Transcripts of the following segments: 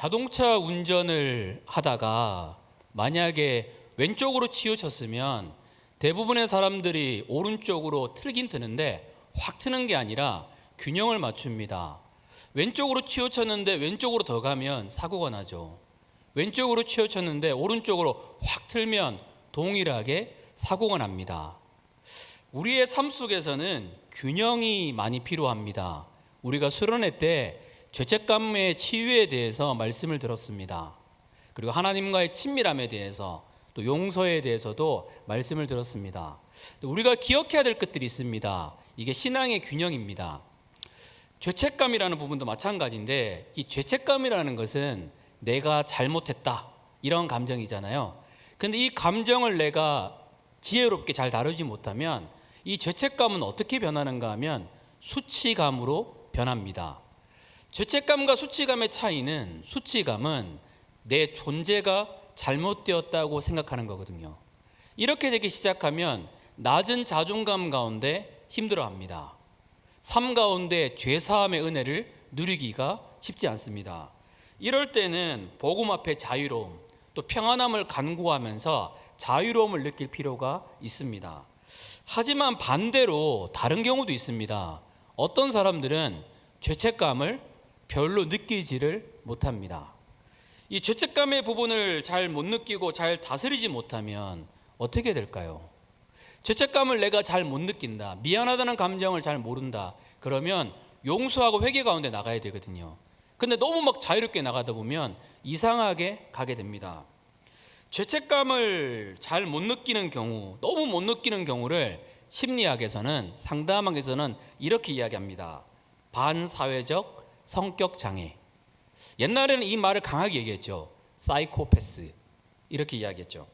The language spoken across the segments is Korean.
자동차 운전을 하다가 만약에 왼쪽으로 치우쳤으면 대부분의 사람들이 오른쪽으로 틀긴 트는데 확 트는 게 아니라 균형을 맞춥니다. 왼쪽으로 치우쳤는데 왼쪽으로 더 가면 사고가 나죠. 왼쪽으로 치우쳤는데 오른쪽으로 확 틀면 동일하게 사고가 납니다. 우리의 삶 속에서는 균형이 많이 필요합니다. 우리가 수련회 때 죄책감의 치유에 대해서 말씀을 들었습니다. 그리고 하나님과의 친밀함에 대해서 또 용서에 대해서도 말씀을 들었습니다. 우리가 기억해야 될 것들이 있습니다. 이게 신앙의 균형입니다. 죄책감이라는 부분도 마찬가지인데 이 죄책감이라는 것은 내가 잘못했다 이런 감정이잖아요. 근데 이 감정을 내가 지혜롭게 잘 다루지 못하면 이 죄책감은 어떻게 변하는가 하면 수치감으로 변합니다. 죄책감과 수치감의 차이는 수치감은 내 존재가 잘못되었다고 생각하는 거거든요. 이렇게 되기 시작하면 낮은 자존감 가운데 힘들어합니다. 삶 가운데 죄사함의 은혜를 누리기가 쉽지 않습니다. 이럴 때는 복음 앞에 자유로움 또 평안함을 간구하면서 자유로움을 느낄 필요가 있습니다. 하지만 반대로 다른 경우도 있습니다. 어떤 사람들은 죄책감을 별로 느끼지를 못합니다. 이 죄책감의 부분을 잘 못 느끼고 잘 다스리지 못하면 어떻게 될까요? 죄책감을 내가 잘 못 느낀다, 미안하다는 감정을 잘 모른다, 그러면 용서하고 회개 가운데 나가야 되거든요. 근데 너무 막 자유롭게 나가다 보면 이상하게 가게 됩니다. 죄책감을 잘 못 느끼는 경우, 너무 못 느끼는 경우를 심리학에서는, 상담학에서는 이렇게 이야기합니다. 반사회적 성격 장애. 옛날에는 이 말을 강하게 얘기했죠. 사이코패스 이렇게 이야기했죠.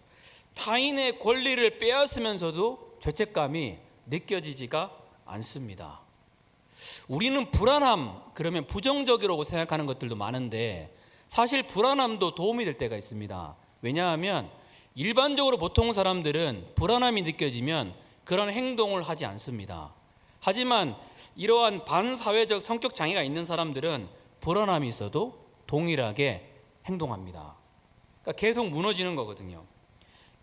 타인의 권리를 빼앗으면서도 죄책감이 느껴지지가 않습니다. 우리는 불안함 그러면 부정적이라고 생각하는 것들도 많은데 사실 불안함도 도움이 될 때가 있습니다. 왜냐하면 일반적으로 보통 사람들은 불안함이 느껴지면 그런 행동을 하지 않습니다. 하지만 이러한 반사회적 성격 장애가 있는 사람들은 불안함이 있어도 동일하게 행동합니다. 그러니까 계속 무너지는 거거든요.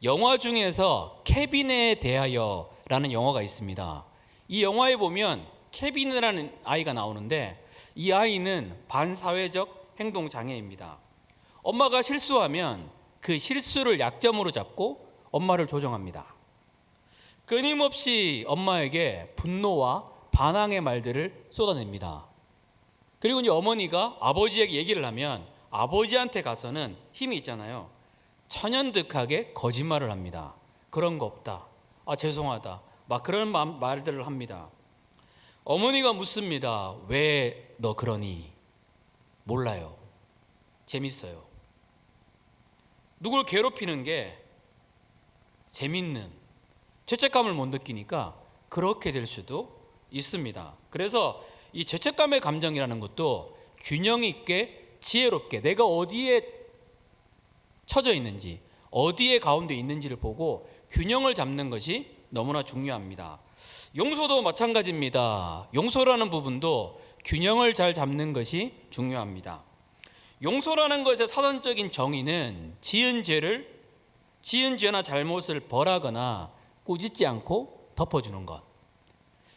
영화 중에서 케빈에 대하여라는 영화가 있습니다. 이 영화에 보면 케빈이라는 아이가 나오는데 이 아이는 반사회적 행동 장애입니다. 엄마가 실수하면 그 실수를 약점으로 잡고 엄마를 조정합니다. 끊임없이 엄마에게 분노와 반항의 말들을 쏟아냅니다. 그리고 이제 어머니가 아버지에게 얘기를 하면 아버지한테 가서는 힘이 있잖아요. 천연득하게 거짓말을 합니다. 그런 거 없다. 죄송하다. 막 그런 말들을 합니다. 어머니가 묻습니다. 왜 너 그러니? 몰라요. 재밌어요. 누굴 괴롭히는 게 재밌는, 죄책감을 못 느끼니까 그렇게 될 수도 있습니다. 그래서 이 죄책감의 감정이라는 것도 균형 있게 지혜롭게 내가 어디에 처져 있는지, 어디에 가운데 있는지를 보고 균형을 잡는 것이 너무나 중요합니다. 용서도 마찬가지입니다. 용서라는 부분도 균형을 잘 잡는 것이 중요합니다. 용서라는 것의 사전적인 정의는 지은 죄나 잘못을 벌하거나 꾸짖지 않고 덮어주는 것.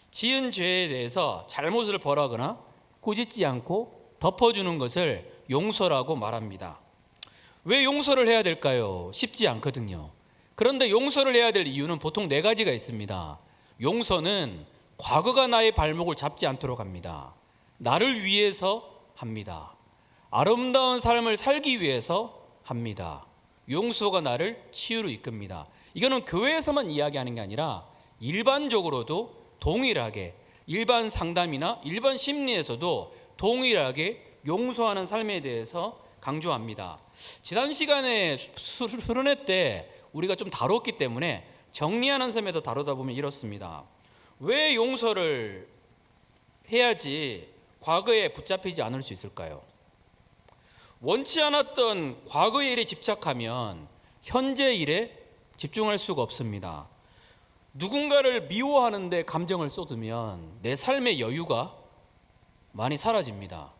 지은 죄에 대해서 잘못을 벌하거나 꾸짖지 않고 덮어주는 것을 용서라고 말합니다. 왜 용서를 해야 될까요? 쉽지 않거든요. 그런데 용서를 해야 될 이유는 보통 네 가지가 있습니다. 용서는 과거가 나의 발목을 잡지 않도록 합니다. 나를 위해서 합니다. 아름다운 삶을 살기 위해서 합니다. 용서가 나를 치유로 이끕니다. 이거는 교회에서만 이야기하는 게 아니라 일반적으로도 동일하게 일반 상담이나 일반 심리에서도 동일하게 용서하는 삶에 대해서 강조합니다. 지난 시간에 수련회 때 우리가 좀 다뤘기 때문에 정리하는 셈에서 다루다 보면 이렇습니다. 왜 용서를 해야지 과거에 붙잡히지 않을 수 있을까요? 원치 않았던 과거의 일에 집착하면 현재 일에 집중할 수가 없습니다. 누군가를 미워하는데 감정을 쏟으면 내 삶의 여유가 많이 사라집니다.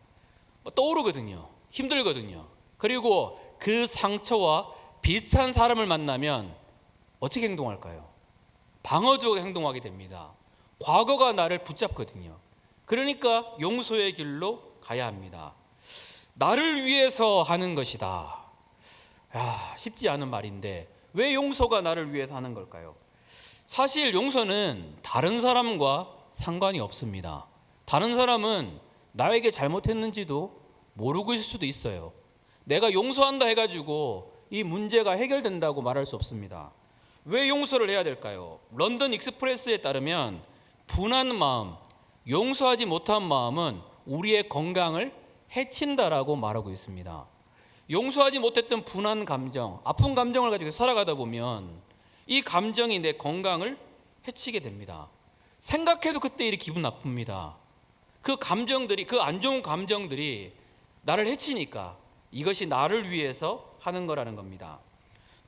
떠오르거든요. 힘들거든요. 그리고 그 상처와 비슷한 사람을 만나면 어떻게 행동할까요? 방어적으로 행동하게 됩니다. 과거가 나를 붙잡거든요. 그러니까 용서의 길로 가야 합니다. 나를 위해서 하는 것이다. 쉽지 않은 말인데 왜 용서가 나를 위해서 하는 걸까요? 사실 용서는 다른 사람과 상관이 없습니다. 다른 사람은 나에게 잘못했는지도 모르고 있을 수도 있어요. 내가 용서한다 해가지고 이 문제가 해결된다고 말할 수 없습니다. 왜 용서를 해야 될까요? 런던 익스프레스에 따르면 분한 마음, 용서하지 못한 마음은 우리의 건강을 해친다라고 말하고 있습니다. 용서하지 못했던 분한 감정, 아픈 감정을 가지고 살아가다 보면 이 감정이 내 건강을 해치게 됩니다. 생각해도 그때 일이 기분 나쁩니다. 그 감정들이, 그 안 좋은 감정들이 나를 해치니까 이것이 나를 위해서 하는 거라는 겁니다.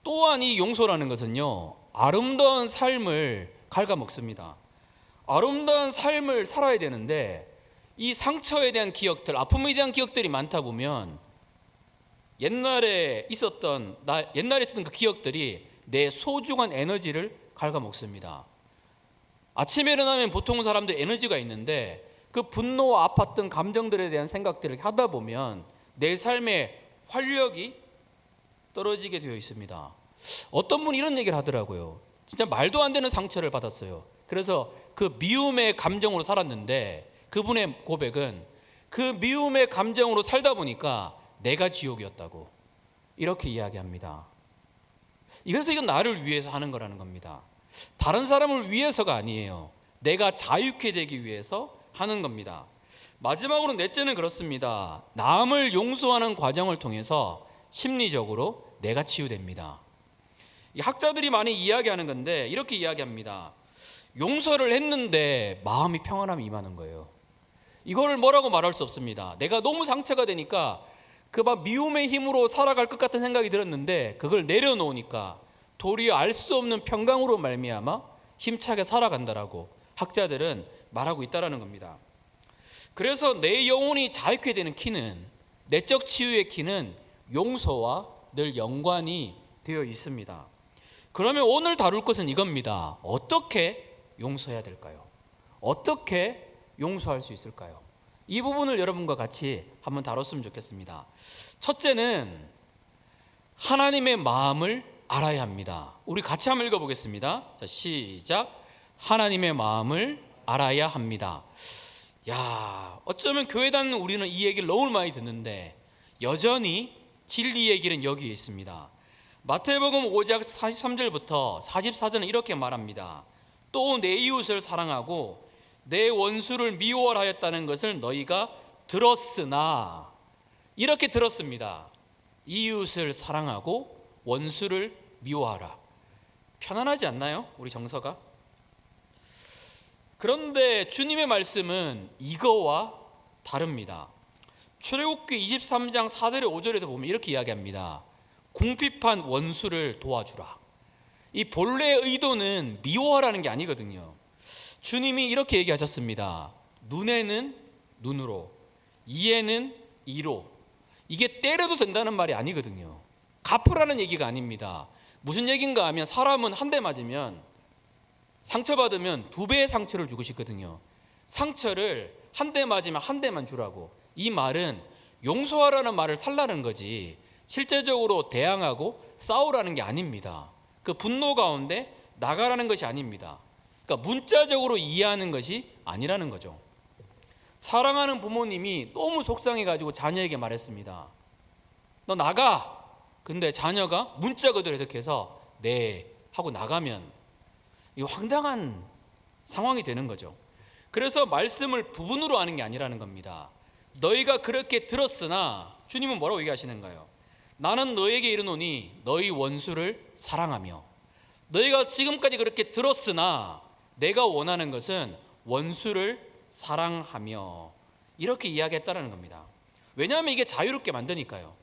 또한 이 용서라는 것은요, 아름다운 삶을 갉아먹습니다. 아름다운 삶을 살아야 되는데 이 상처에 대한 기억들, 아픔에 대한 기억들이 많다 보면 옛날에 있었던 그 기억들이 내 소중한 에너지를 갉아먹습니다. 아침에 일어나면 보통 사람들 에너지가 있는데 그 분노와 아팠던 감정들에 대한 생각들을 하다 보면 내 삶의 활력이 떨어지게 되어 있습니다. 어떤 분이 이런 얘기를 하더라고요. 진짜 말도 안 되는 상처를 받았어요. 그래서 그 미움의 감정으로 살았는데 그분의 고백은 그 미움의 감정으로 살다 보니까 내가 지옥이었다고 이렇게 이야기합니다. 그래서 이건 나를 위해서 하는 거라는 겁니다. 다른 사람을 위해서가 아니에요. 내가 자유케 되기 위해서 하는 겁니다. 마지막으로 넷째는 그렇습니다. 남을 용서하는 과정을 통해서 심리적으로 내가 치유됩니다. 학자들이 많이 이야기하는 건데 이렇게 이야기합니다. 용서를 했는데 마음이 평안함이 임하는 거예요. 이거를 뭐라고 말할 수 없습니다. 내가 너무 상처가 되니까 그 미움의 힘으로 살아갈 것 같은 생각이 들었는데 그걸 내려놓으니까 도리어 알 수 없는 평강으로 말미암아 힘차게 살아간다라고 학자들은 말하고 있다라는 겁니다. 그래서 내 영혼이 자유케 되는 키는, 내적 치유의 키는 용서와 늘 연관이 되어 있습니다. 그러면 오늘 다룰 것은 이겁니다. 어떻게 용서해야 될까요? 어떻게 용서할 수 있을까요? 이 부분을 여러분과 같이 한번 다뤘으면 좋겠습니다. 첫째는 하나님의 마음을 알아야 합니다. 우리 같이 한번 읽어보겠습니다. 자, 시작. 하나님의 마음을 알아야 합니다. 어쩌면 교회 다니는 우리는 이 얘기를 너무 많이 듣는데 여전히 진리의 길은 여기에 있습니다. 마태복음 5장 43절부터 44절은 이렇게 말합니다. 또 내 이웃을 사랑하고 내 원수를 미워하라 하였다는 것을 너희가 들었으나, 이렇게 들었습니다. 이웃을 사랑하고 원수를 미워하라. 편안하지 않나요? 우리 정서가? 그런데 주님의 말씀은 이거와 다릅니다. 출애굽기 23장 4절에 5절에도 보면 이렇게 이야기합니다. 궁핍한 원수를 도와주라. 이 본래의 의도는 미워하라는 게 아니거든요. 주님이 이렇게 얘기하셨습니다. 눈에는 눈으로, 이에는 이로. 이게 때려도 된다는 말이 아니거든요. 갚으라는 얘기가 아닙니다. 무슨 얘기인가 하면 사람은 한 대 맞으면, 상처받으면 2배의 상처를 주고 싶거든요. 상처를 한 대 맞으면 한 대만 주라고. 이 말은 용서하라는 말을 살라는 거지 실제적으로 대항하고 싸우라는 게 아닙니다. 그 분노 가운데 나가라는 것이 아닙니다. 그러니까 문자적으로 이해하는 것이 아니라는 거죠. 사랑하는 부모님이 너무 속상해가지고 자녀에게 말했습니다. 너 나가. 근데 자녀가 문자 그대로 해석해서 네 하고 나가면 이 황당한 상황이 되는 거죠. 그래서 말씀을 부분으로 하는 게 아니라는 겁니다. 너희가 그렇게 들었으나, 주님은 뭐라고 얘기하시는가요? 나는 너에게 이르노니 너희 원수를 사랑하며. 너희가 지금까지 그렇게 들었으나 내가 원하는 것은 원수를 사랑하며, 이렇게 이야기했다는 겁니다. 왜냐하면 이게 자유롭게 만드니까요.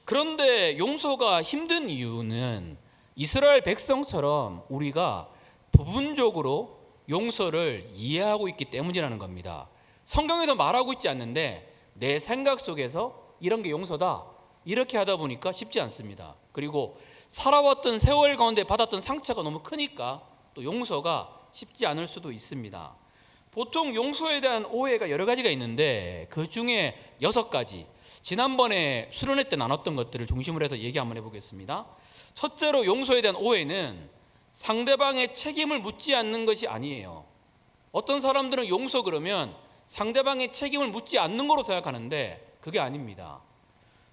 그런데 용서가 힘든 이유는 이스라엘 백성처럼 우리가 부분적으로 용서를 이해하고 있기 때문이라는 겁니다. 성경에도 말하고 있지 않는데 내 생각 속에서 이런 게 용서다, 이렇게 하다 보니까 쉽지 않습니다. 그리고 살아왔던 세월 가운데 받았던 상처가 너무 크니까 또 용서가 쉽지 않을 수도 있습니다. 보통 용서에 대한 오해가 여러 가지가 있는데 그 중에 6가지, 지난번에 수련회 때 나눴던 것들을 중심으로 해서 얘기 한번 해보겠습니다. 첫째로 용서에 대한 오해는 상대방의 책임을 묻지 않는 것이 아니에요. 어떤 사람들은 용서 그러면 상대방의 책임을 묻지 않는 거로 생각하는데 그게 아닙니다.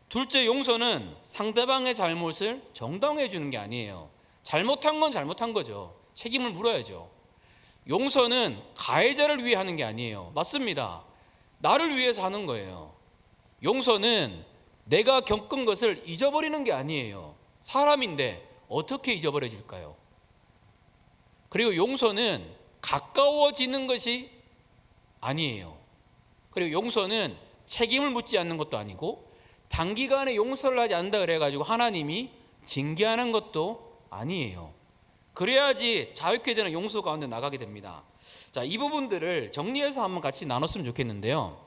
둘째, 용서는 상대방의 잘못을 정당화해 주는 게 아니에요. 잘못한 건 잘못한 거죠. 책임을 물어야죠. 용서는 가해자를 위해 하는 게 아니에요. 맞습니다. 나를 위해서 하는 거예요. 용서는 내가 겪은 것을 잊어버리는 게 아니에요. 사람인데 어떻게 잊어버려질까요? 그리고 용서는 가까워지는 것이 아니에요. 그리고 용서는 책임을 묻지 않는 것도 아니고 단기간에 용서를 하지 않는다 그래가지고 하나님이 징계하는 것도 아니에요. 그래야지 자유케 되는 용서 가운데 나가게 됩니다. 자, 이 부분들을 정리해서 한번 같이 나눴으면 좋겠는데요.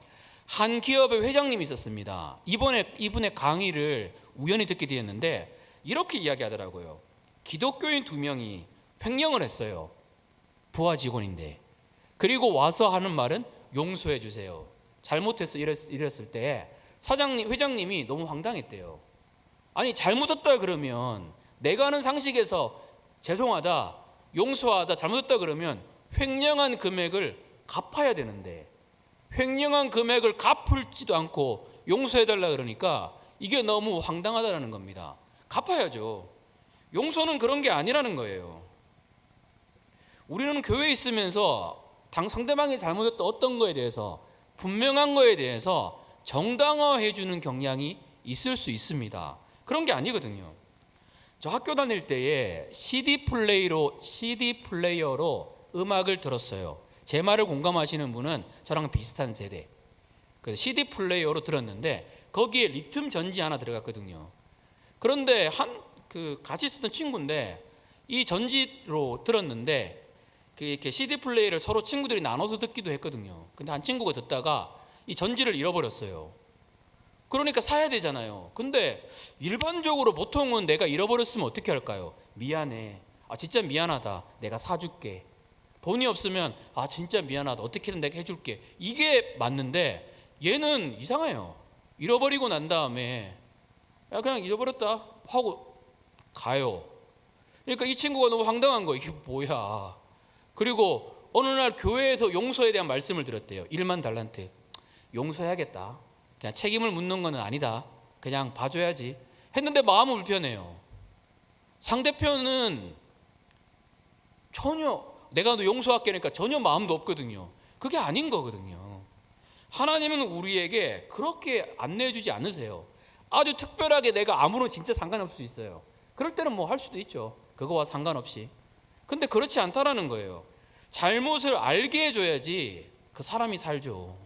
한 기업의 회장님이 있었습니다. 이분의 강의를 우연히 듣게 되었는데 이렇게 이야기하더라고요. 기독교인 2명이 횡령을 했어요. 부하 직원인데. 그리고 와서 하는 말은 용서해 주세요. 잘못했어 이랬을 때 회장님이 너무 황당했대요. 아니, 잘못했다 그러면 내가 아는 상식에서 죄송하다, 용서하다, 잘못했다 그러면 횡령한 금액을 갚아야 되는데 횡령한 금액을 갚을지도 않고 용서해달라 그러니까 이게 너무 황당하다는 겁니다. 갚아야죠. 용서는 그런 게 아니라는 거예요. 우리는 교회에 있으면서 상대방이 잘못했던 어떤 거에 대해서 분명한 거에 대해서 정당화해 주는 경향이 있을 수 있습니다. 그런 게 아니거든요. 저 학교 다닐 때에 CD 플레이어로 음악을 들었어요. 제 말을 공감하시는 분은 저랑 비슷한 세대. 그래서 CD 플레이어로 들었는데 거기에 리튬 전지 하나 들어갔거든요. 그런데 같이 있었던 친구인데 이 전지로 들었는데 이렇게 CD 플레이를 서로 친구들이 나눠서 듣기도 했거든요. 근데 한 친구가 듣다가 이 전지를 잃어버렸어요. 그러니까 사야 되잖아요. 근데 일반적으로 보통은 내가 잃어버렸으면 어떻게 할까요? 미안해. 진짜 미안하다. 내가 사줄게. 돈이 없으면 진짜 미안하다. 어떻게든 내가 해줄게. 이게 맞는데 얘는 이상해요. 잃어버리고 난 다음에 그냥 잃어버렸다 하고 가요. 그러니까 이 친구가 너무 황당한 거예요. 이게 뭐야. 그리고 어느 날 교회에서 용서에 대한 말씀을 들었대요. 1만 달란트. 용서해야겠다. 그냥 책임을 묻는 건 아니다. 그냥 봐줘야지 했는데 마음은 불편해요. 상대편은 전혀 내가 너 용서할게 하니까 전혀 마음도 없거든요. 그게 아닌 거거든요. 하나님은 우리에게 그렇게 안내해 주지 않으세요. 아주 특별하게 내가 아무런 진짜 상관없을 수 있어요. 그럴 때는 뭐 할 수도 있죠. 그거와 상관없이. 근데 그렇지 않다라는 거예요. 잘못을 알게 해줘야지 그 사람이 살죠.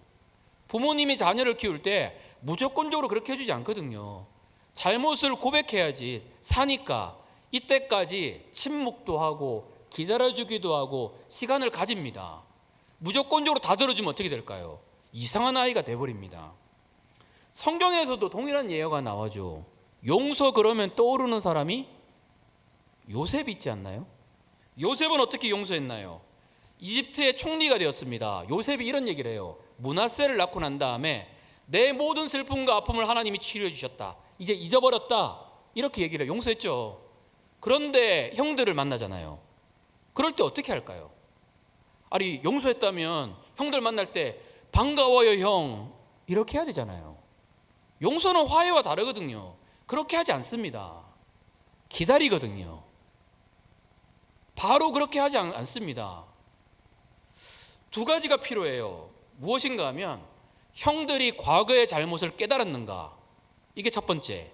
부모님이 자녀를 키울 때 무조건적으로 그렇게 해주지 않거든요. 잘못을 고백해야지 사니까 이때까지 침묵도 하고 기다려주기도 하고 시간을 가집니다. 무조건적으로 다 들어주면 어떻게 될까요? 이상한 아이가 돼버립니다. 성경에서도 동일한 예화가 나와죠. 용서 그러면 떠오르는 사람이 요셉 있지 않나요? 요셉은 어떻게 용서했나요? 이집트의 총리가 되었습니다. 요셉이 이런 얘기를 해요. 므낫세를 낳고 난 다음에 내 모든 슬픔과 아픔을 하나님이 치료해 주셨다. 이제 잊어버렸다. 이렇게 얘기를 해요. 용서했죠. 그런데 형들을 만나잖아요. 그럴 때 어떻게 할까요? 아니, 용서했다면 형들 만날 때 반가워요 형 이렇게 해야 되잖아요. 용서는 화해와 다르거든요. 그렇게 하지 않습니다. 기다리거든요. 바로 그렇게 하지 않습니다. 2가지가 필요해요. 무엇인가 하면 형들이 과거의 잘못을 깨달았는가, 이게 첫 번째.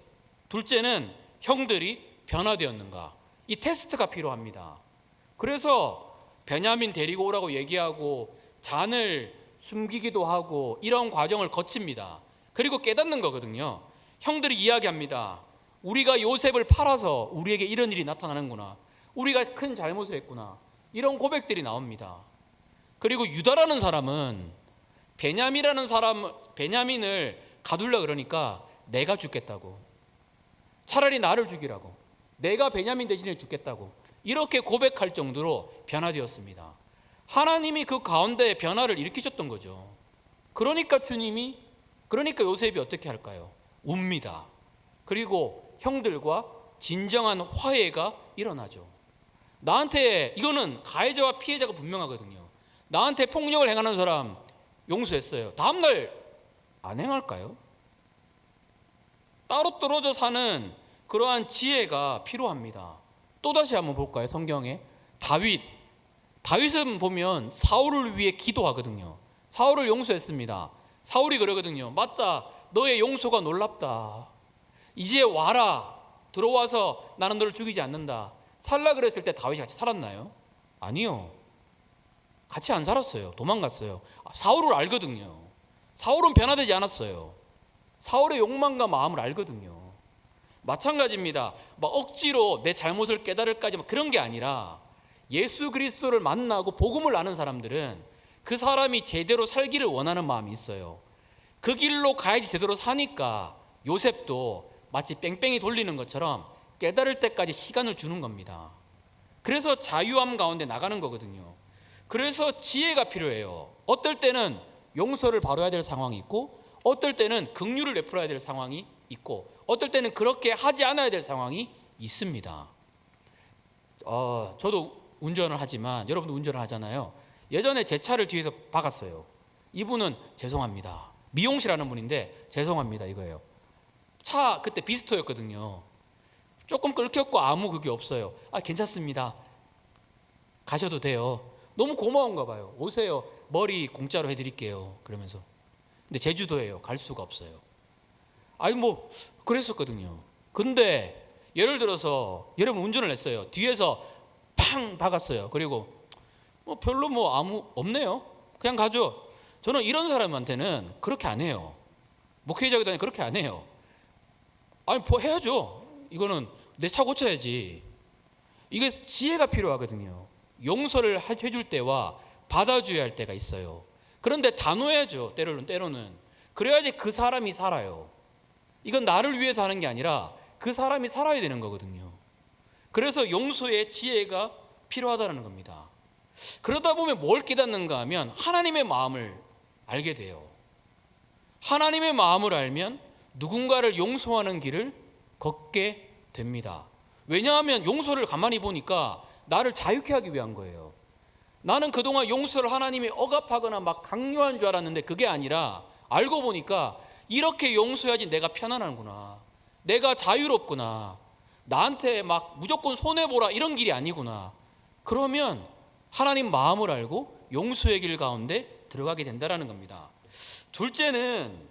둘째는 형들이 변화되었는가, 이 테스트가 필요합니다. 그래서 베냐민 데리고 오라고 얘기하고 잔을 숨기기도 하고 이런 과정을 거칩니다. 그리고 깨닫는 거거든요. 형들이 이야기합니다. 우리가 요셉을 팔아서 우리에게 이런 일이 나타나는구나. 우리가 큰 잘못을 했구나. 이런 고백들이 나옵니다. 그리고 유다라는 사람은 베냐민을 가둘라 그러니까 내가 죽겠다고. 차라리 나를 죽이라고. 내가 베냐민 대신에 죽겠다고. 이렇게 고백할 정도로 변화되었습니다. 하나님이 그 가운데 변화를 일으키셨던 거죠. 그러니까 요셉이 어떻게 할까요? 웁니다. 그리고 형들과 진정한 화해가 일어나죠. 나한테, 이거는 가해자와 피해자가 분명하거든요. 나한테 폭력을 행하는 사람 용서했어요. 다음날 안 행할까요? 따로 떨어져 사는 그러한 지혜가 필요합니다. 또다시 한번 볼까요? 성경에 다윗은 보면 사울을 위해 기도하거든요. 사울을 용서했습니다. 사울이 그러거든요. 맞다, 너의 용서가 놀랍다. 이제 와라, 들어와서 나는 너를 죽이지 않는다. 살라 그랬을 때 다윗이 같이 살았나요? 아니요, 같이 안 살았어요. 도망갔어요. 사울을 알거든요. 사울은 변화되지 않았어요. 사울의 욕망과 마음을 알거든요. 마찬가지입니다. 막 억지로 내 잘못을 깨달을까지 그런 게 아니라, 예수 그리스도를 만나고 복음을 아는 사람들은 그 사람이 제대로 살기를 원하는 마음이 있어요. 그 길로 가야지 제대로 사니까 요셉도 마치 뺑뺑이 돌리는 것처럼 깨달을 때까지 시간을 주는 겁니다. 그래서 자유함 가운데 나가는 거거든요. 그래서 지혜가 필요해요. 어떨 때는 용서를 바로 해야 될 상황이 있고, 어떨 때는 긍휼을 베풀어야 될 상황이 있고, 어떨 때는 그렇게 하지 않아야 될 상황이 있습니다. 저도 운전을 하지만 여러분도 운전을 하잖아요. 예전에 제 차를 뒤에서 박았어요. 이분은 죄송합니다, 미용실 하는 분인데 죄송합니다 이거예요. 차 그때 비스토였거든요. 조금 긁혔고 아무 그게 없어요. 괜찮습니다, 가셔도 돼요. 너무 고마운가 봐요. 오세요, 머리 공짜로 해드릴게요 그러면서. 근데 제주도예요. 갈 수가 없어요. 그랬었거든요. 근데 예를 들어서 여러분 운전을 했어요. 뒤에서 팡 박았어요. 그리고 별로 아무 없네요, 그냥 가죠. 저는 이런 사람한테는 그렇게 안 해요. 목회자가 되니 그렇게 안 해요. 해야죠. 이거는 내 차 고쳐야지. 이게 지혜가 필요하거든요. 용서를 해줄 때와 받아줘야 할 때가 있어요. 그런데 단호해야죠. 때로는 그래야지 그 사람이 살아요. 이건 나를 위해서 하는 게 아니라 그 사람이 살아야 되는 거거든요. 그래서 용서의 지혜가 필요하다는 겁니다. 그러다 보면 뭘 깨닫는가 하면 하나님의 마음을 알게 돼요. 하나님의 마음을 알면 누군가를 용서하는 길을 걷게 됩니다. 왜냐하면 용서를 가만히 보니까 나를 자유케 하기 위한 거예요. 나는 그동안 용서를 하나님이 억압하거나 막 강요한 줄 알았는데 그게 아니라, 알고 보니까 이렇게 용서해야지 내가 편안하구나, 내가 자유롭구나, 나한테 막 무조건 손해보라 이런 길이 아니구나. 그러면 하나님 마음을 알고 용서의 길 가운데 들어가게 된다는 겁니다. 둘째는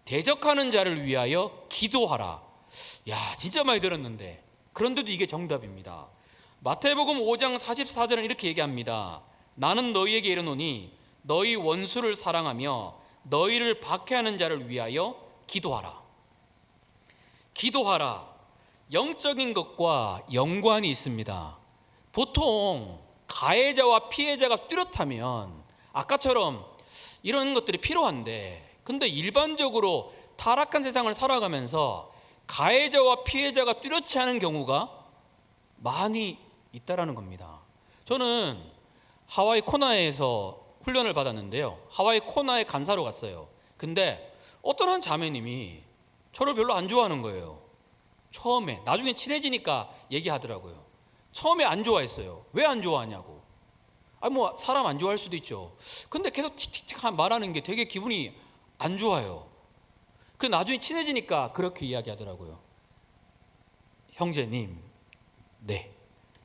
대적하는 자를 위하여 기도하라. 진짜 많이 들었는데 그런데도 이게 정답입니다. 마태복음 5장 44절은 이렇게 얘기합니다. 나는 너희에게 이르노니 너희 원수를 사랑하며 너희를 박해하는 자를 위하여 기도하라. 기도하라, 영적인 것과 연관이 있습니다. 보통 가해자와 피해자가 뚜렷하면 아까처럼 이런 것들이 필요한데, 근데 일반적으로 타락한 세상을 살아가면서 가해자와 피해자가 뚜렷지 않은 경우가 많이 있다라는 겁니다. 저는 하와이 코나에서 훈련을 받았는데요. 하와이 코나에 간사로 갔어요. 근데 어떤 한 자매님이 저를 별로 안 좋아하는 거예요. 처음에. 나중에 친해지니까 얘기하더라고요. 처음에 안 좋아했어요. 왜 안 좋아하냐고. 사람 안 좋아할 수도 있죠. 근데 계속 틱틱틱 말하는 게 되게 기분이 안 좋아요. 그 나중에 친해지니까 그렇게 이야기하더라고요. 형제님, 네,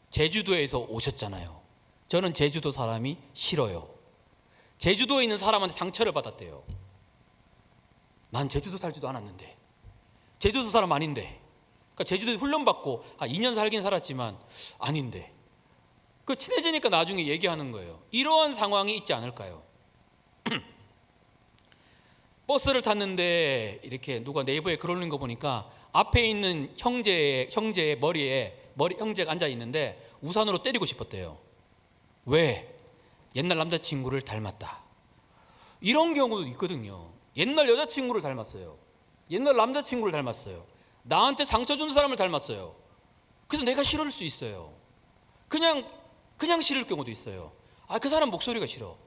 제주도에서 오셨잖아요. 저는 제주도 사람이 싫어요. 제주도에 있는 사람한테 상처를 받았대요. 난 제주도 살지도 않았는데, 제주도 사람 아닌데. 그러니까 제주도에 훈련받고 2년 살긴 살았지만 아닌데. 그 친해지니까 나중에 얘기하는 거예요. 이러한 상황이 있지 않을까요? 버스를 탔는데 이렇게 누가 네이버에 글 올린 거 보니까 앞에 있는 형제의 형제가 앉아 있는데 우산으로 때리고 싶었대요. 왜? 옛날 남자친구를 닮았다. 이런 경우도 있거든요. 옛날 여자친구를 닮았어요. 옛날 남자친구를 닮았어요. 나한테 상처 준 사람을 닮았어요. 그래서 내가 싫을 수 있어요. 그냥 싫을 경우도 있어요. 그 사람 목소리가 싫어.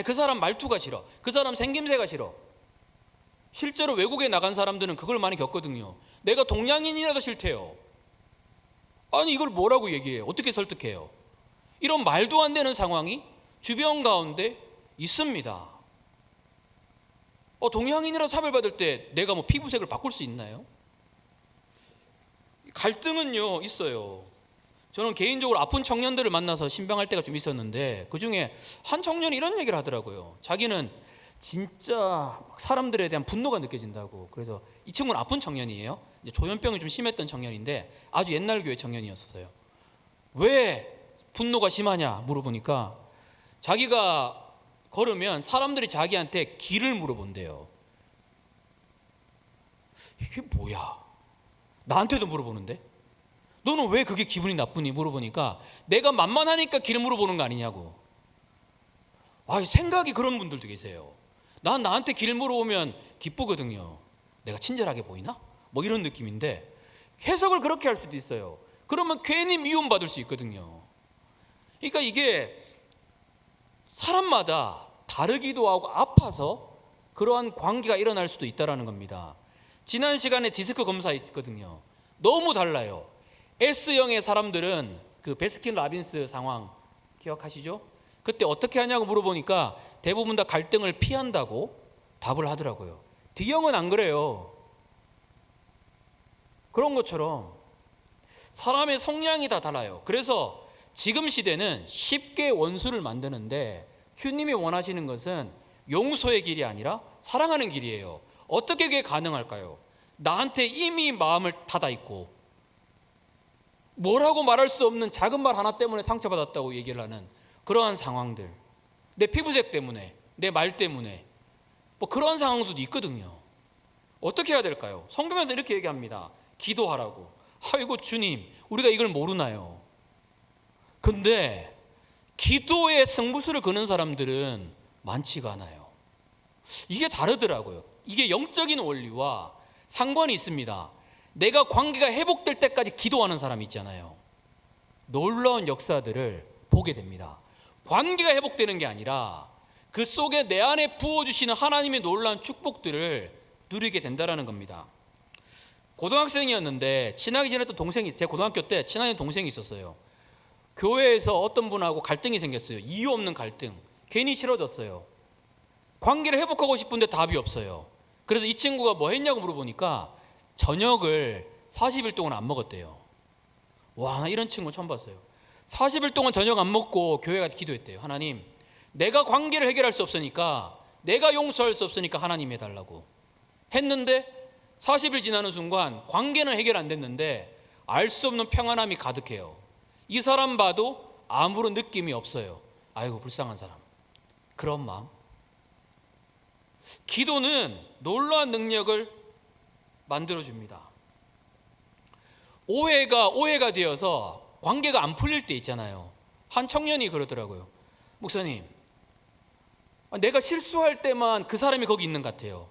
그 사람 말투가 싫어. 그 사람 생김새가 싫어. 실제로 외국에 나간 사람들은 그걸 많이 겪거든요. 내가 동양인이라도 싫대요. 이걸 뭐라고 얘기해요? 어떻게 설득해요? 이런 말도 안 되는 상황이 주변 가운데 있습니다. 동양인이라도 차별받을 때 내가 피부색을 바꿀 수 있나요? 갈등은요 있어요. 저는 개인적으로 아픈 청년들을 만나서 신방할 때가 좀 있었는데, 그중에 한 청년이 이런 얘기를 하더라고요. 자기는 진짜 사람들에 대한 분노가 느껴진다고. 그래서 이 친구는 아픈 청년이에요. 이제 조현병이 좀 심했던 청년인데 아주 옛날 교회 청년이었어요. 왜 분노가 심하냐 물어보니까 자기가 걸으면 사람들이 자기한테 길을 물어본대요. 이게 뭐야? 나한테도 물어보는데? 너는 왜 그게 기분이 나쁘니? 물어보니까 내가 만만하니까 길 물어보는 거 아니냐고. 생각이 그런 분들도 계세요. 난 나한테 길 물어보면 기쁘거든요. 내가 친절하게 보이나? 이런 느낌인데 해석을 그렇게 할 수도 있어요. 그러면 괜히 미움받을 수 있거든요. 그러니까 이게 사람마다 다르기도 하고 아파서 그러한 관계가 일어날 수도 있다는 겁니다. 지난 시간에 디스크 검사 있거든요. 너무 달라요. S형의 사람들은 그 베스킨 라빈스 상황 기억하시죠? 그때 어떻게 하냐고 물어보니까 대부분 다 갈등을 피한다고 답을 하더라고요. D형은 안 그래요. 그런 것처럼 사람의 성향이 다 달라요. 그래서 지금 시대는 쉽게 원수를 만드는데 주님이 원하시는 것은 용서의 길이 아니라 사랑하는 길이에요. 어떻게 그게 가능할까요? 나한테 이미 마음을 닫아 있고 뭐라고 말할 수 없는 작은 말 하나 때문에 상처받았다고 얘기를 하는 그러한 상황들, 내 피부색 때문에, 내 말 때문에 그런 상황도 있거든요. 어떻게 해야 될까요? 성경에서 이렇게 얘기합니다. 기도하라고. 아이고 주님, 우리가 이걸 모르나요? 근데 기도의 승부수를 거는 사람들은 많지가 않아요. 이게 다르더라고요. 이게 영적인 원리와 상관이 있습니다. 내가 관계가 회복될 때까지 기도하는 사람이 있잖아요. 놀라운 역사들을 보게 됩니다. 관계가 회복되는 게 아니라 그 속에 내 안에 부어주시는 하나님의 놀라운 축복들을 누리게 된다는 겁니다. 고등학생이었는데 친하게 지냈던 동생이, 제 고등학교 때 친한 동생이 있었어요. 교회에서 어떤 분하고 갈등이 생겼어요. 이유 없는 갈등. 괜히 싫어졌어요. 관계를 회복하고 싶은데 답이 없어요. 그래서 이 친구가 뭐 했냐고 물어보니까 저녁을 40일 동안 안 먹었대요. 나 이런 친구 처음 봤어요. 40일 동안 저녁 안 먹고 교회 가서 기도했대요. 하나님, 내가 관계를 해결할 수 없으니까, 내가 용서할 수 없으니까 하나님 해달라고 했는데 40일 지나는 순간 관계는 해결 안 됐는데 알 수 없는 평안함이 가득해요. 이 사람 봐도 아무런 느낌이 없어요. 아이고 불쌍한 사람. 그런 마음. 기도는 놀라운 능력을 만들어줍니다. 오해가 되어서 관계가 안 풀릴 때 있잖아요. 한 청년이 그러더라고요. 목사님, 내가 실수할 때만 그 사람이 거기 있는 것 같아요.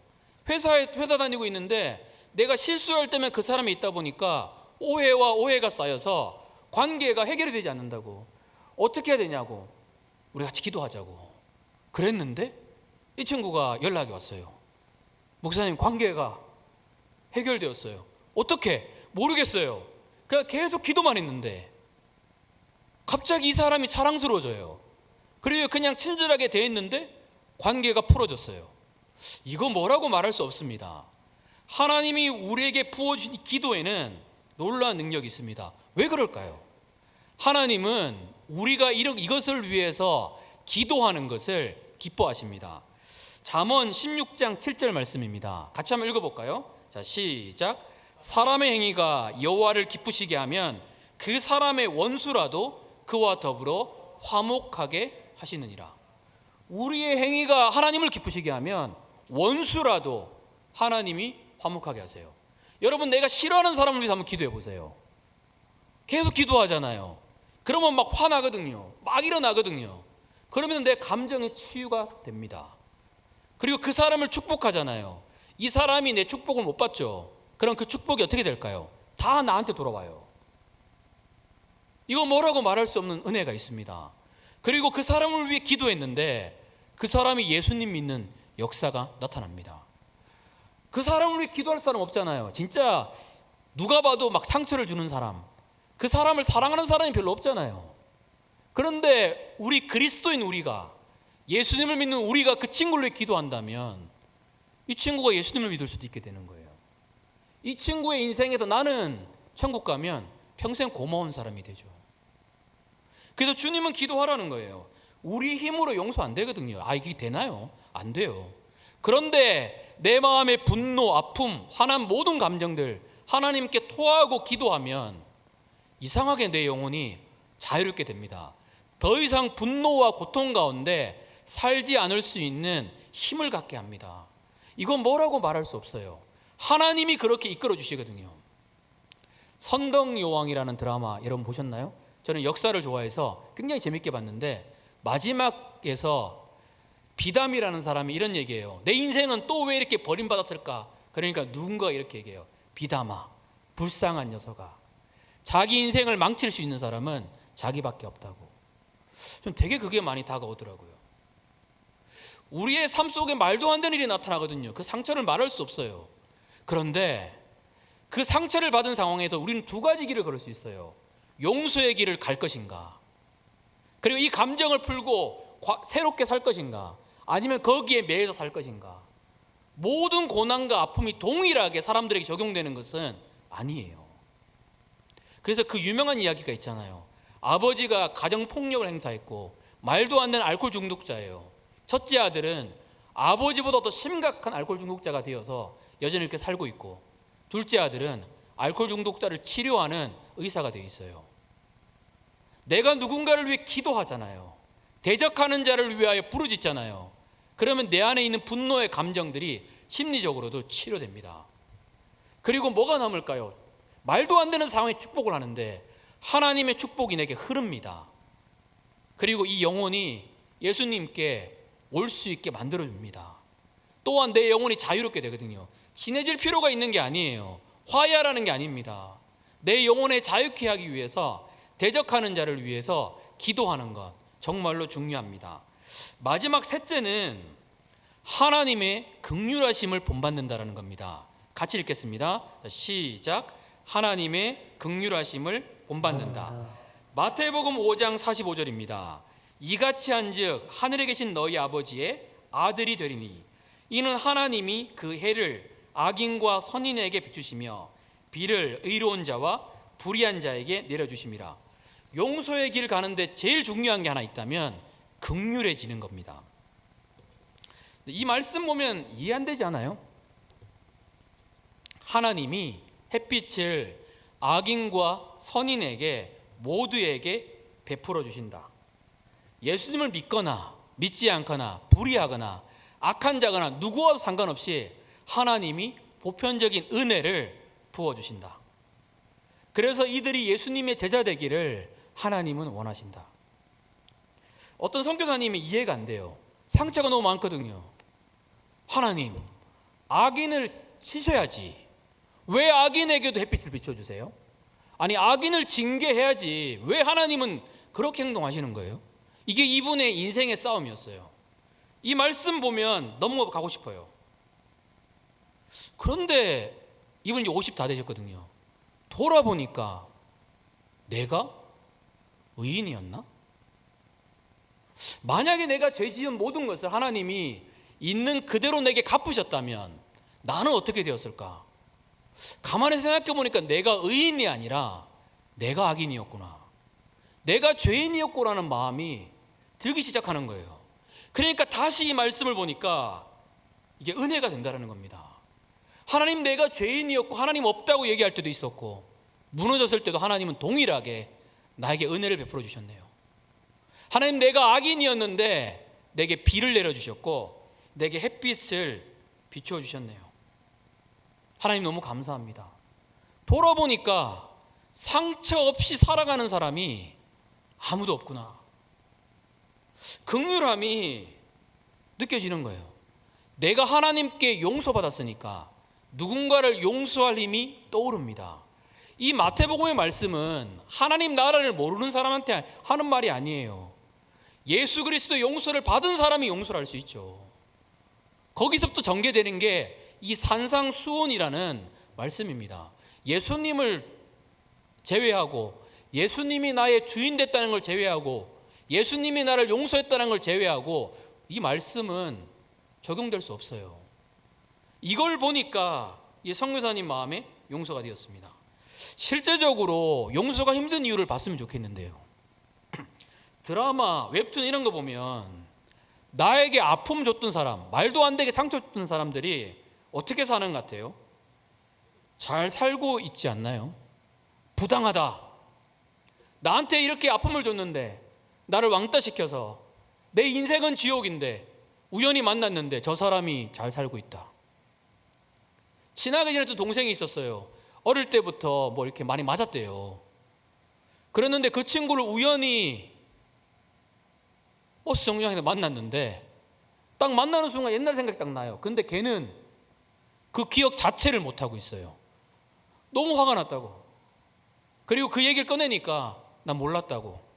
회사 다니고 있는데 내가 실수할 때만 그 사람이 있다 보니까 오해가 쌓여서 관계가 해결이 되지 않는다고. 어떻게 해야 되냐고. 우리 같이 기도하자고 그랬는데 이 친구가 연락이 왔어요. 목사님, 관계가 해결되었어요. 어떻게? 모르겠어요. 그냥 계속 기도만 했는데 갑자기 이 사람이 사랑스러워져요. 그리고 그냥 친절하게 돼 있는데 관계가 풀어졌어요. 이거 뭐라고 말할 수 없습니다. 하나님이 우리에게 부어준 기도에는 놀라운 능력이 있습니다. 왜 그럴까요? 하나님은 우리가 이것을 위해서 기도하는 것을 기뻐하십니다. 잠언 16장 7절 말씀입니다. 같이 한번 읽어볼까요? 자, 시작. 사람의 행위가 여호와를 기쁘시게 하면 그 사람의 원수라도 그와 더불어 화목하게 하시느니라. 우리의 행위가 하나님을 기쁘시게 하면 원수라도 하나님이 화목하게 하세요. 여러분, 내가 싫어하는 사람을 위해서 한번 기도해 보세요. 계속 기도하잖아요. 그러면 막 화나거든요. 막 일어나거든요. 그러면 내 감정의 치유가 됩니다. 그리고 그 사람을 축복하잖아요. 이 사람이 내 축복을 못 받죠. 그럼 그 축복이 어떻게 될까요? 다 나한테 돌아와요. 이거 뭐라고 말할 수 없는 은혜가 있습니다. 그리고 그 사람을 위해 기도했는데 그 사람이 예수님 믿는 역사가 나타납니다. 그 사람을 위해 기도할 사람 없잖아요. 진짜 누가 봐도 막 상처를 주는 사람, 그 사람을 사랑하는 사람이 별로 없잖아요. 그런데 우리 그리스도인 우리가, 예수님을 믿는 우리가 그 친구를 위해 기도한다면 이 친구가 예수님을 믿을 수도 있게 되는 거예요. 이 친구의 인생에서 나는 천국 가면 평생 고마운 사람이 되죠. 그래서 주님은 기도하라는 거예요. 우리 힘으로 용서 안 되거든요. 이게 되나요? 안 돼요. 그런데 내 마음의 분노, 아픔, 화난 모든 감정들 하나님께 토하고 기도하면 이상하게 내 영혼이 자유롭게 됩니다. 더 이상 분노와 고통 가운데 살지 않을 수 있는 힘을 갖게 합니다. 이건 뭐라고 말할 수 없어요. 하나님이 그렇게 이끌어 주시거든요. 선덕여왕이라는 드라마 여러분 보셨나요? 저는 역사를 좋아해서 굉장히 재밌게 봤는데 마지막에서 비담이라는 사람이 이런 얘기해요. 내 인생은 또 왜 이렇게 버림받았을까? 그러니까 누군가가 이렇게 얘기해요. 비담아, 불쌍한 녀석아, 자기 인생을 망칠 수 있는 사람은 자기밖에 없다고. 전 되게 그게 많이 다가오더라고요. 우리의 삶 속에 말도 안 되는 일이 나타나거든요. 그 상처를 말할 수 없어요. 그런데 그 상처를 받은 상황에서 우리는 두 가지 길을 걸을 수 있어요. 용서의 길을 갈 것인가, 그리고 이 감정을 풀고 새롭게 살 것인가, 아니면 거기에 매여서 살 것인가. 모든 고난과 아픔이 동일하게 사람들에게 적용되는 것은 아니에요. 그래서 그 유명한 이야기가 있잖아요. 아버지가 가정폭력을 행사했고 말도 안 되는 알코올 중독자예요. 첫째 아들은 아버지보다 더 심각한 알코올 중독자가 되어서 여전히 이렇게 살고 있고, 둘째 아들은 알코올 중독자를 치료하는 의사가 되어 있어요. 내가 누군가를 위해 기도하잖아요. 대적하는 자를 위하여 부르짖잖아요. 그러면 내 안에 있는 분노의 감정들이 심리적으로도 치료됩니다. 그리고 뭐가 남을까요? 말도 안 되는 상황에 축복을 하는데 하나님의 축복이 내게 흐릅니다. 그리고 이 영혼이 예수님께 올 수 있게 만들어줍니다. 또한 내 영혼이 자유롭게 되거든요. 친해질 필요가 있는 게 아니에요. 화해하라는 게 아닙니다. 내 영혼에 자유케 하기 위해서, 대적하는 자를 위해서 기도하는 것 정말로 중요합니다. 마지막 셋째는 하나님의 긍휼하심을 본받는다라는 겁니다. 같이 읽겠습니다. 시작. 하나님의 긍휼하심을 본받는다. 마태복음 5장 45절입니다. 이같이 한즉 하늘에 계신 너희 아버지의 아들이 되리니 이는 하나님이 그 해를 악인과 선인에게 비추시며 비를 의로운 자와 불의한 자에게 내려주심이라. 용서의 길 가는데 제일 중요한 게 하나 있다면 긍휼해지는 겁니다. 이 말씀 보면 이해 안 되지 않아요? 하나님이 햇빛을 악인과 선인에게 모두에게 베풀어 주신다. 예수님을 믿거나 믿지 않거나 불의하거나 악한 자거나 누구와도 상관없이 하나님이 보편적인 은혜를 부어주신다. 그래서 이들이 예수님의 제자 되기를 하나님은 원하신다. 어떤 선교사님이 이해가 안 돼요. 상처가 너무 많거든요. 하나님, 악인을 치셔야지 왜 악인에게도 햇빛을 비춰주세요? 아니, 악인을 징계해야지 왜 하나님은 그렇게 행동하시는 거예요? 이게 이분의 인생의 싸움이었어요. 이 말씀 보면 넘어가고 싶어요. 그런데 이분이 50 다 되셨거든요. 돌아보니까 내가 의인이었나? 만약에 내가 죄 지은 모든 것을 하나님이 있는 그대로 내게 갚으셨다면 나는 어떻게 되었을까? 가만히 생각해 보니까 내가 의인이 아니라 내가 악인이었구나, 내가 죄인이었구나라는 마음이 들기 시작하는 거예요. 그러니까 다시 이 말씀을 보니까 이게 은혜가 된다는 겁니다. 하나님, 내가 죄인이었고 하나님 없다고 얘기할 때도 있었고 무너졌을 때도 하나님은 동일하게 나에게 은혜를 베풀어 주셨네요. 하나님, 내가 악인이었는데 내게 비를 내려주셨고 내게 햇빛을 비추어 주셨네요. 하나님, 너무 감사합니다. 돌아보니까 상처 없이 살아가는 사람이 아무도 없구나. 긍휼함이 느껴지는 거예요. 내가 하나님께 용서받았으니까 누군가를 용서할 힘이 떠오릅니다. 이 마태복음의 말씀은 하나님 나라를 모르는 사람한테 하는 말이 아니에요. 예수 그리스도 용서를 받은 사람이 용서를 할 수 있죠. 거기서부터 전개되는 게 이 산상수훈이라는 말씀입니다. 예수님을 제외하고, 예수님이 나의 주인 됐다는 걸 제외하고, 예수님이 나를 용서했다는 걸 제외하고 이 말씀은 적용될 수 없어요. 이걸 보니까 이 성교사님 마음에 용서가 되었습니다. 실제적으로 용서가 힘든 이유를 봤으면 좋겠는데요. 드라마, 웹툰 이런 거 보면 나에게 아픔 줬던 사람, 말도 안 되게 상처 줬던 사람들이 어떻게 사는 것 같아요? 잘 살고 있지 않나요? 부당하다. 나한테 이렇게 아픔을 줬는데, 나를 왕따시켜서 내 인생은 지옥인데 우연히 만났는데 저 사람이 잘 살고 있다. 친하게 지냈던 동생이 있었어요. 어릴 때부터 뭐 이렇게 많이 맞았대요. 그랬는데 그 친구를 우연히 버스 정류장에서 만났는데 딱 만나는 순간 옛날 생각이 딱 나요. 근데 걔는 그 기억 자체를 못하고 있어요. 너무 화가 났다고. 그리고 그 얘기를 꺼내니까 난 몰랐다고.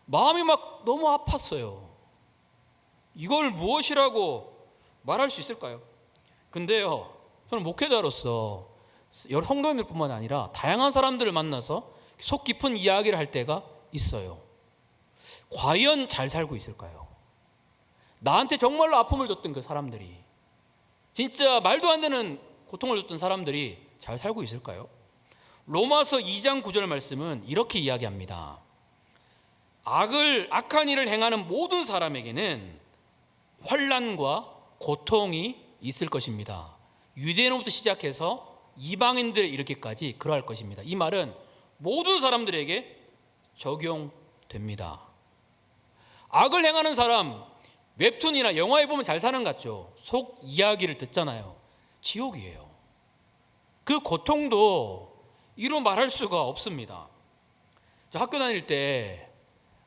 마음이 막 너무 아팠어요. 이걸 무엇이라고 말할 수 있을까요? 근데요, 저는 목회자로서 여러 성도님들뿐만 아니라 다양한 사람들을 만나서 속 깊은 이야기를 할 때가 있어요. 과연 잘 살고 있을까요? 나한테 정말로 아픔을 줬던 그 사람들이, 진짜 말도 안 되는 고통을 줬던 사람들이 잘 살고 있을까요? 로마서 2장 9절 말씀은 이렇게 이야기합니다. 악한 일을 행하는 모든 사람에게는 환난과 고통이 있을 것입니다. 유대인으로부터 시작해서 이방인들에 이르기까지 그러할 것입니다. 이 말은 모든 사람들에게 적용됩니다. 악을 행하는 사람, 웹툰이나 영화에 보면 잘 사는 것 같죠. 속 이야기를 듣잖아요. 지옥이에요. 그 고통도 이루 말할 수가 없습니다. 저 학교 다닐 때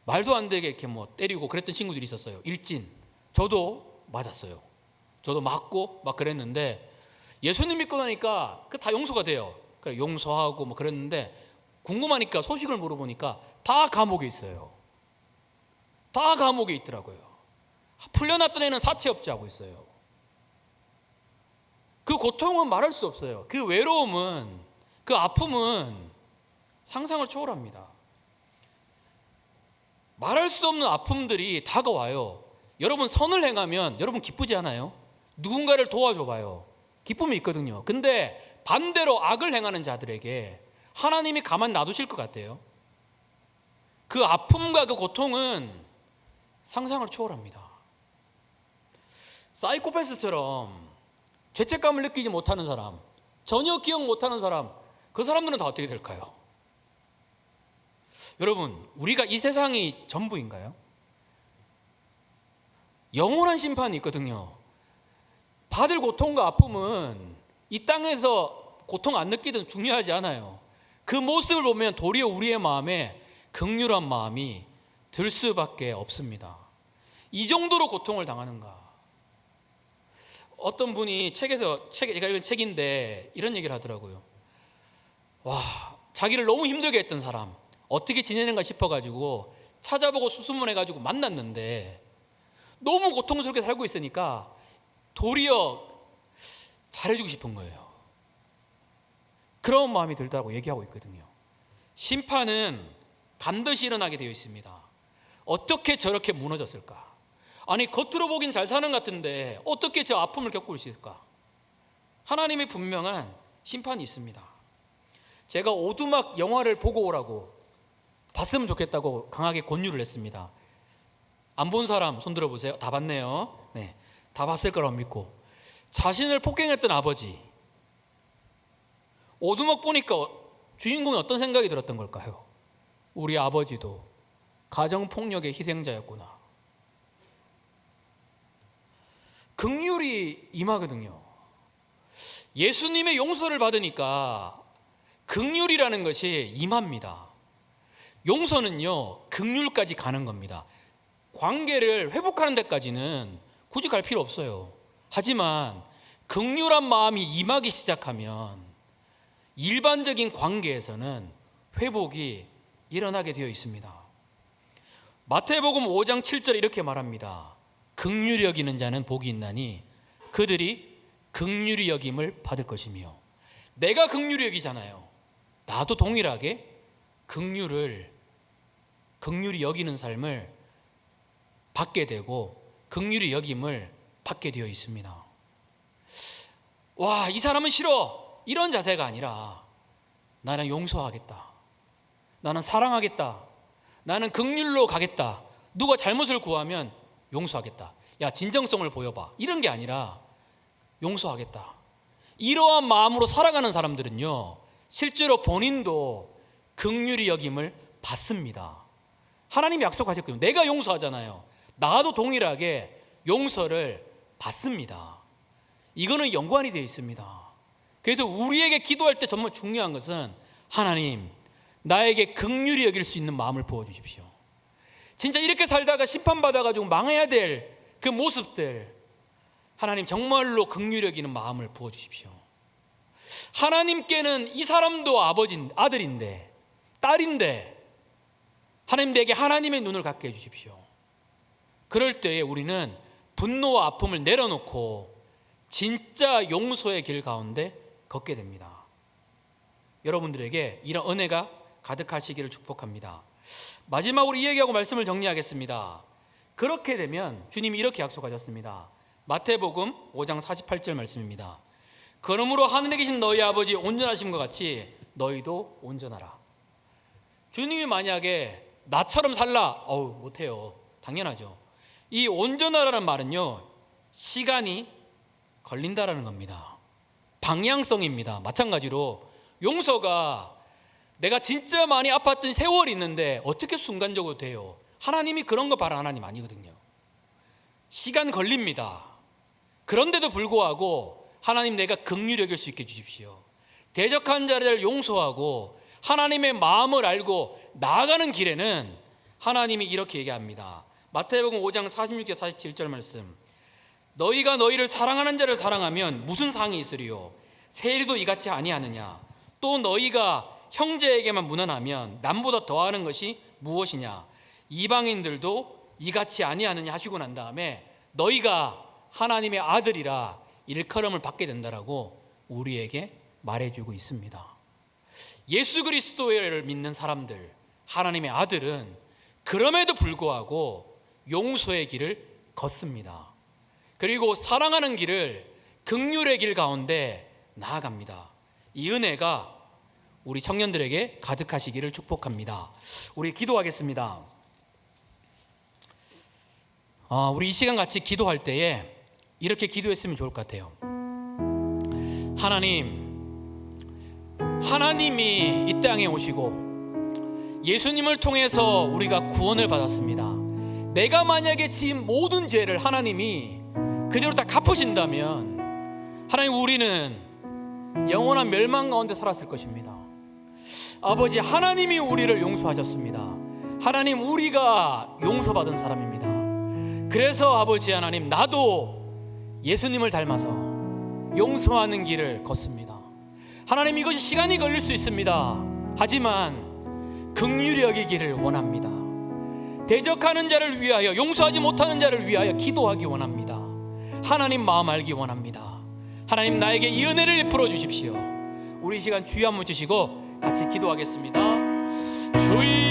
말도 안 되게 이렇게 뭐 때리고 그랬던 친구들이 있었어요. 일진. 저도 맞았어요. 저도 맞고 막 그랬는데 예수님 믿고 나니까 그 다 용서가 돼요. 그래 용서하고 뭐 그랬는데 궁금하니까 소식을 물어보니까 다 감옥에 있어요. 다 감옥에 있더라고요. 풀려났던 애는 사채업자하고 있어요. 그 고통은 말할 수 없어요. 그 외로움은, 그 아픔은 상상을 초월합니다. 말할 수 없는 아픔들이 다가와요. 여러분 선을 행하면 여러분 기쁘지 않아요? 누군가를 도와줘봐요. 기쁨이 있거든요. 근데 반대로 악을 행하는 자들에게 하나님이 가만 놔두실 것 같아요? 그 아픔과 그 고통은 상상을 초월합니다. 사이코패스처럼 죄책감을 느끼지 못하는 사람, 전혀 기억 못하는 사람, 그 사람들은 다 어떻게 될까요? 여러분, 우리가 이 세상이 전부인가요? 영원한 심판이 있거든요. 받을 고통과 아픔은 이 땅에서 고통 안 느끼든 중요하지 않아요. 그 모습을 보면 도리어 우리의 마음에 긍휼한 마음이 들 수밖에 없습니다. 이 정도로 고통을 당하는가? 어떤 분이 제가 읽은 책인데 이런 얘기를 하더라고요. 와, 자기를 너무 힘들게 했던 사람 어떻게 지내는가 싶어가지고 찾아보고 수소문해가지고 만났는데 너무 고통스럽게 살고 있으니까 도리어 잘해주고 싶은 거예요. 그런 마음이 들다고 얘기하고 있거든요. 심판은 반드시 일어나게 되어 있습니다. 어떻게 저렇게 무너졌을까? 아니 겉으로 보긴 잘 사는 것 같은데 어떻게 저 아픔을 겪고 있을까? 하나님의 분명한 심판이 있습니다. 제가 오두막 영화를 보고 오라고 봤으면 좋겠다고 강하게 권유를 했습니다. 안 본 사람 손 들어보세요. 다 봤네요. 네, 다 봤을 거라고 믿고. 자신을 폭행했던 아버지, 오두막 보니까 주인공이 어떤 생각이 들었던 걸까요? 우리 아버지도 가정폭력의 희생자였구나. 긍휼이 임하거든요. 예수님의 용서를 받으니까 긍휼이라는 것이 임합니다. 용서는요, 긍휼까지 가는 겁니다. 관계를 회복하는 데까지는 굳이 갈 필요 없어요. 하지만 긍휼한 마음이 임하기 시작하면 일반적인 관계에서는 회복이 일어나게 되어 있습니다. 마태복음 5장 7절에 이렇게 말합니다. 긍휼히 여기는 자는 복이 있나니 그들이 긍휼히 여김을 받을 것이며. 내가 긍휼히 여기잖아요. 나도 동일하게 긍휼히 여기는 삶을 받게 되고 긍휼히 여김을 받게 되어 있습니다. 와, 이 사람은 싫어, 이런 자세가 아니라 나는 용서하겠다, 나는 사랑하겠다, 나는 긍휼로 가겠다, 누가 잘못을 구하면 용서하겠다, 야 진정성을 보여봐, 이런 게 아니라 용서하겠다. 이러한 마음으로 살아가는 사람들은요, 실제로 본인도 긍휼히 여김을 받습니다. 하나님이 약속하셨거든요. 내가 용서하잖아요. 나도 동일하게 용서를 받습니다. 이거는 연관이 되어 있습니다. 그래서 우리에게 기도할 때 정말 중요한 것은 하나님, 나에게 긍휼히 여길 수 있는 마음을 부어주십시오. 진짜 이렇게 살다가 심판받아가지고 망해야 될 그 모습들, 하나님 정말로 긍휼히 여기는 마음을 부어주십시오. 하나님께는 이 사람도 아들인데, 딸인데, 하나님 내게 하나님의 눈을 갖게 해주십시오. 그럴 때에 우리는 분노와 아픔을 내려놓고 진짜 용서의 길 가운데 걷게 됩니다. 여러분들에게 이런 은혜가 가득하시기를 축복합니다. 마지막으로 이 얘기하고 말씀을 정리하겠습니다. 그렇게 되면 주님이 이렇게 약속하셨습니다. 마태복음 5장 48절 말씀입니다. 그러므로 하늘에 계신 너희 아버지 온전하심과 같이 너희도 온전하라. 주님이 만약에 나처럼 살라, 못해요. 당연하죠. 이 온전하라는 말은요, 시간이 걸린다라는 겁니다. 방향성입니다. 마찬가지로 용서가 내가 진짜 많이 아팠던 세월이 있는데 어떻게 순간적으로 돼요? 하나님이 그런 거 바라는 하나님 아니거든요. 시간 걸립니다. 그런데도 불구하고 하나님, 내가 긍휼히 여길 수 있게 해주십시오. 대적한 자를 용서하고 하나님의 마음을 알고 나아가는 길에는 하나님이 이렇게 얘기합니다. 마태복음 5장 46절 47절 말씀. 너희가 너희를 사랑하는 자를 사랑하면 무슨 상이 있으리요? 세리도 이같이 아니하느냐? 또 너희가 형제에게만 무난하면 남보다 더하는 것이 무엇이냐? 이방인들도 이같이 아니하느냐 하시고 난 다음에 너희가 하나님의 아들이라 일컬음을 받게 된다라고 우리에게 말해주고 있습니다. 예수 그리스도를 믿는 사람들, 하나님의 아들은 그럼에도 불구하고 용서의 길을 걷습니다. 그리고 사랑하는 길을, 긍휼의 길 가운데 나아갑니다. 이 은혜가 우리 청년들에게 가득하시기를 축복합니다. 우리 기도하겠습니다. 우리 이 시간 같이 기도할 때에 이렇게 기도했으면 좋을 것 같아요. 하나님이 이 땅에 오시고 예수님을 통해서 우리가 구원을 받았습니다. 내가 만약에 지은 모든 죄를 하나님이 그대로 다 갚으신다면 하나님, 우리는 영원한 멸망 가운데 살았을 것입니다. 아버지, 하나님이 우리를 용서하셨습니다. 하나님, 우리가 용서받은 사람입니다. 그래서 아버지 하나님, 나도 예수님을 닮아서 용서하는 길을 걷습니다. 하나님, 이것이 시간이 걸릴 수 있습니다. 하지만 긍휼히 여기기를 원합니다. 대적하는 자를 위하여, 용서하지 못하는 자를 위하여 기도하기 원합니다. 하나님 마음 알기 원합니다. 하나님, 나에게 이 은혜를 풀어주십시오. 우리 시간 주여 한번 주시고 같이 기도하겠습니다. 주여